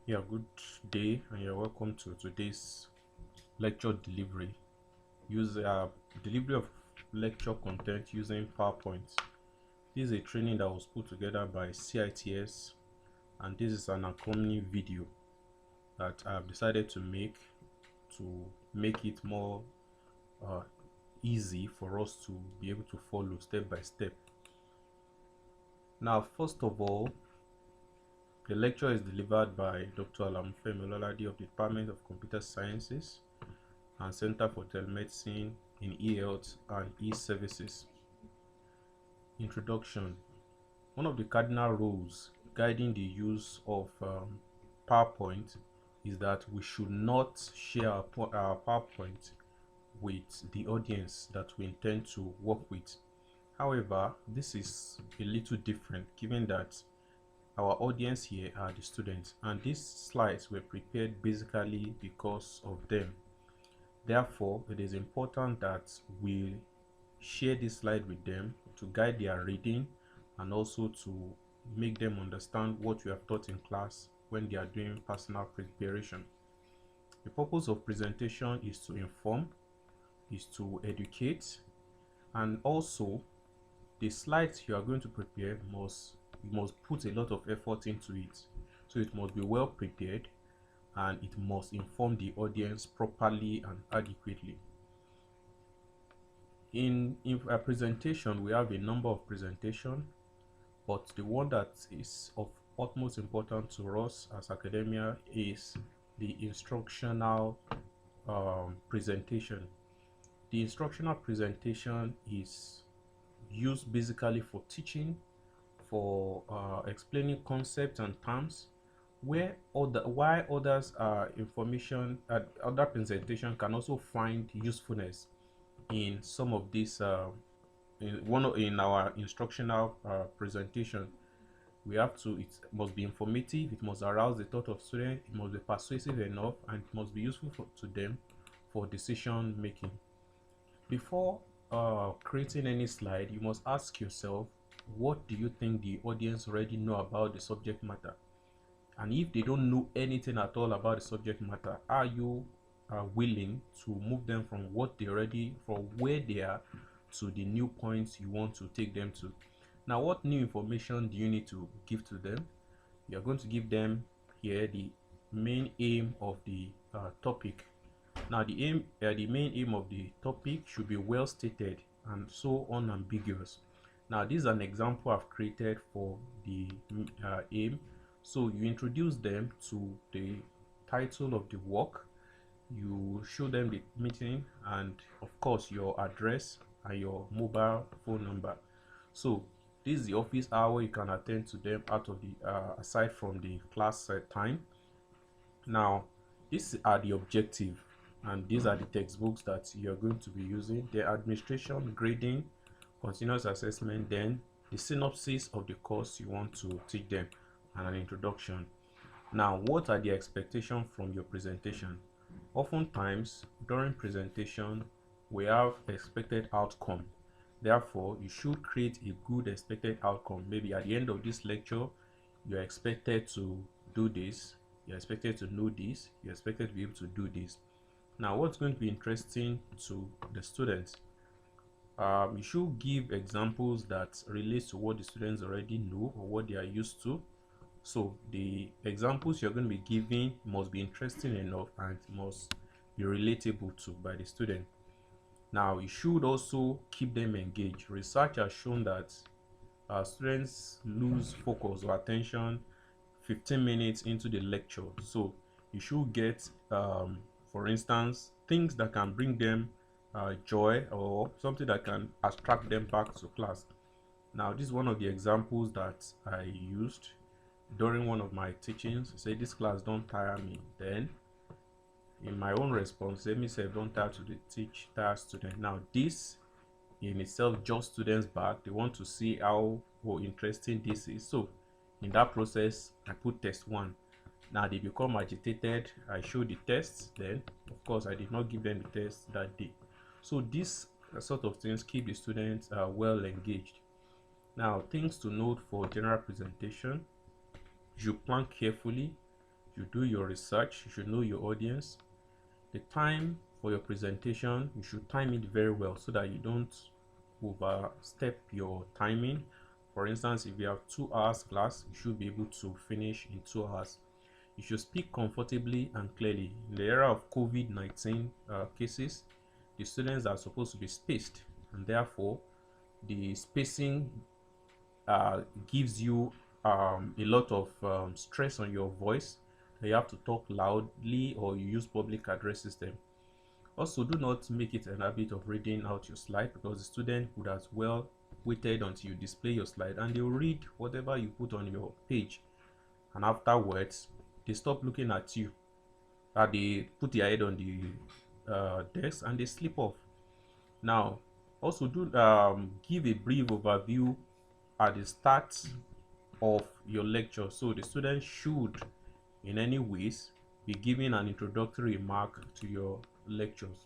Yeah, good day, and you're welcome to today's lecture delivery. Use delivery of lecture content using PowerPoint. This is a training that was put together by CITS, and this is an accompanying video that I have decided to make it more uh, easy for us to be able to follow step by step. Now, first of all, the lecture is delivered by Dr. Alamu of the Department of Computer Sciences and Center for Telemedicine in e-health and e-services. Introduction. One of the cardinal rules guiding the use of PowerPoint is that we should not share our PowerPoint with the audience that we intend to work with. However, this is a little different given that our audience here are the students, and these slides were prepared basically because of them. Therefore, it is important that we share this slide with them to guide their reading and also to make them understand what we have taught in class when they are doing personal preparation. The purpose of presentation is to inform, is to educate, and also the slides you are going to prepare you must put a lot of effort into it. So it must be well prepared and it must inform the audience properly and adequately. In a presentation, we have a number of presentations, but the one that is of utmost importance to us as academia is the instructional presentation. The instructional presentation is used basically for teaching, for explaining concepts and terms, while others information other presentation can also find usefulness in some of these in our instructional presentation. We have to It must be informative, it must arouse the thought of students, it must be persuasive enough, and it must be useful to them for decision making. Before creating any slide, you must ask yourself, what do you think the audience already know about the subject matter? And if they don't know anything at all about the subject matter, are you willing to move them from where they are to the new points you want to take them to? Now, what new information do you need to give to them? You're going to give them here the main aim of the topic. Now, the main aim of the topic should be well stated and so unambiguous. Now, this is an example I've created for the aim. So you introduce them to the title of the work, you show them the meeting, and of course your address and your mobile phone number. So this is the office hour you can attend to them out of the aside from the class time. Now, these are the objective, and these are the textbooks that you're going to be using: the administration, grading, continuous assessment, then the synopsis of the course you want to teach them, and an introduction. Now, what are the expectations from your presentation? Oftentimes during presentation we have expected outcome. Therefore, you should create a good expected outcome. Maybe at the end of this lecture, you're expected to do this, you're expected to know this, you're expected to be able to do this. Now, what's going to be interesting to the students? You should give examples that relate to what the students already know or what they are used to. So the examples you're going to be giving must be interesting enough and must be relatable to by the student. Now, you should also keep them engaged. Research has shown that students lose focus or attention 15 minutes into the lecture. So you should get, for instance, things that can bring them joy or something that can attract them back to class. Now, this is one of the examples that I used during one of my teachings. Say, this class don't tire me. Then in my own response, let me say, don't tire to teach tire student. Now, this in itself just students back. They want to see how interesting this is. So in that process, I put test 1. Now they become agitated. I show the tests. Then of course I did not give them the test that day. So this sort of things keep the students well engaged. Now, things to note for general presentation: you plan carefully, You do your research, you should know your audience. The time for your presentation, you should time it very well so that you don't overstep your timing. For instance, if you have 2 hours class, you should be able to finish in 2 hours. You should speak comfortably and clearly. In the era of COVID-19 cases, the students are supposed to be spaced, and therefore the spacing gives you a lot of stress on your voice. You have to talk loudly, or you use public address system. Also, do not make it an habit of reading out your slide, because the student would as well waited until you display your slide and they'll read whatever you put on your page, and afterwards they stop looking at you, they put their head on the desk and they slip off. Now, also do give a brief overview at the start of your lecture, so the student should in any ways be giving an introductory remark to your lectures.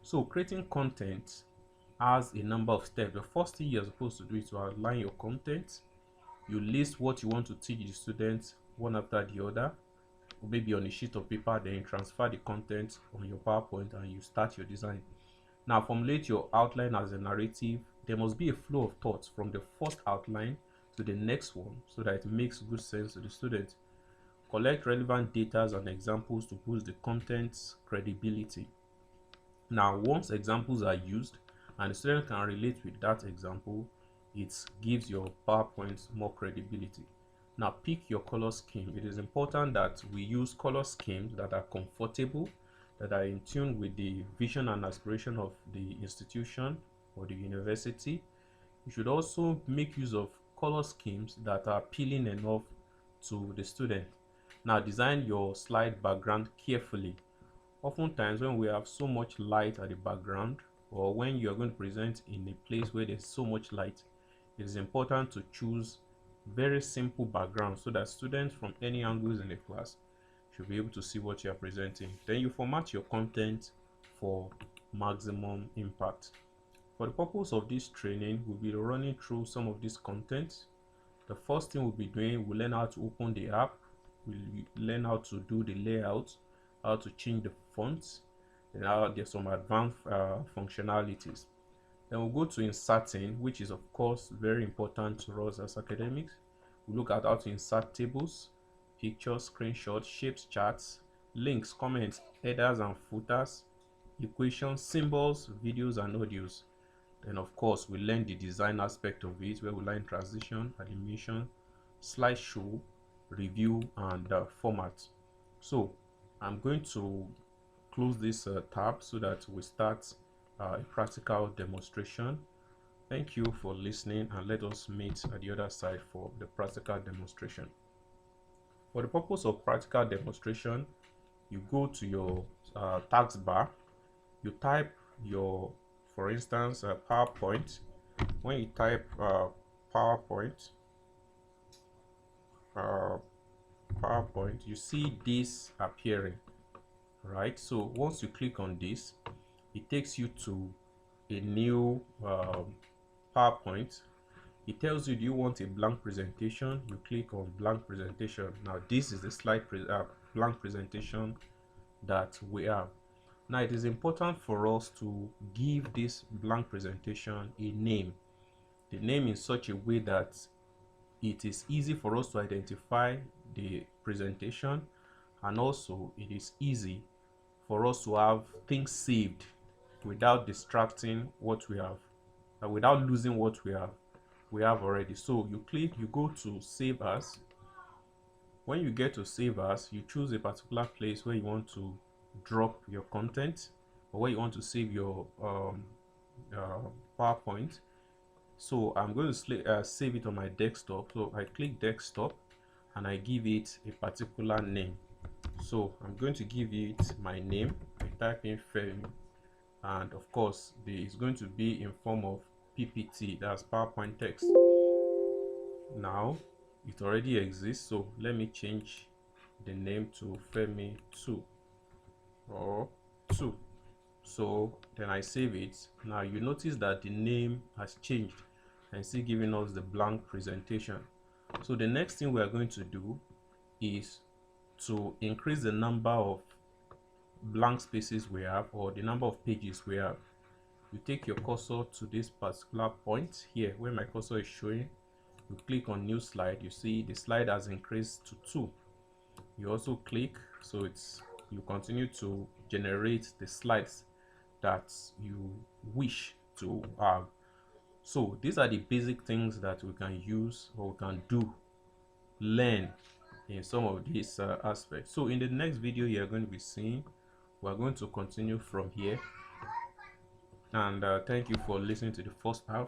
So creating content has a number of steps. The first thing you're supposed to do is to outline your content. You list what you want to teach the students one after the other, or maybe on a sheet of paper, then you transfer the content on your PowerPoint and you start your design. Now formulate your outline as a narrative. There must be a flow of thoughts from the first outline to the next one so that it makes good sense to the student. Collect relevant data and examples to boost the content's credibility. Now, once examples are used and the student can relate with that example, it gives your PowerPoint more credibility. Now, pick your color scheme. It is important that we use color schemes that are comfortable, that are in tune with the vision and aspiration of the institution or the university. You should also make use of color schemes that are appealing enough to the student. Now, design your slide background carefully. Oftentimes, when we have so much light at the background, or when you are going to present in a place where there's so much light, it is important to choose very simple background so that students from any angles in the class should be able to see what you are presenting. Then you format your content for maximum impact. For the purpose of this training, we'll be running through some of this content. The first thing we'll be doing, we'll learn how to open the app, we'll learn how to do the layout, how to change the fonts, and there's some advanced functionalities. Then we'll go to inserting, which is of course very important to us as academics. We look at how to insert tables, pictures, screenshots, shapes, charts, links, comments, headers and footers, equations, symbols, videos and audios. Then of course we learn the design aspect of it, where we learn transition, animation, slideshow, review and format. So I'm going to close this tab so that we start a practical demonstration. Thank you for listening, and let us meet at the other side for the practical demonstration. For the purpose of practical demonstration, you go to your taskbar, you type your, for instance, PowerPoint. When you type PowerPoint, you see this appearing, right? So once you click on this, it takes you to a new PowerPoint. It tells you, do you want a blank presentation? You click on blank presentation. Now this is the slide blank presentation that we have. Now it is important for us to give this blank presentation a name. The name in such a way that it is easy for us to identify the presentation, and also it is easy for us to have things saved without distracting what we have, without losing what we have already. So you go to save as. When you get to save as, you choose a particular place where you want to drop your content, or where you want to save your PowerPoint. So I'm going to save it on my desktop. So I click desktop and I give it a particular name. So I'm going to give it my name. I type in Femi, and of course it's going to be in form of PPT, that's PowerPoint text. Now it already exists, so let me change the name to Femi 2 or 2. So then I save it. Now you notice that the name has changed and still giving us the blank presentation. So the next thing we are going to do is to increase the number of blank spaces we have, or the number of pages we have, you take your cursor to this particular point here where my cursor is showing. You click on new slide. You see the slide has increased to 2. You also click, so you continue to generate the slides that you wish to have. So these are the basic things that we can use, or we can learn in some of these aspects. So in the next video you're going to be seeing, we're going to continue from here. And thank you for listening to the first half.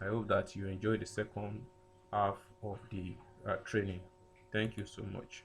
I hope that you enjoy the second half of the training. Thank you so much.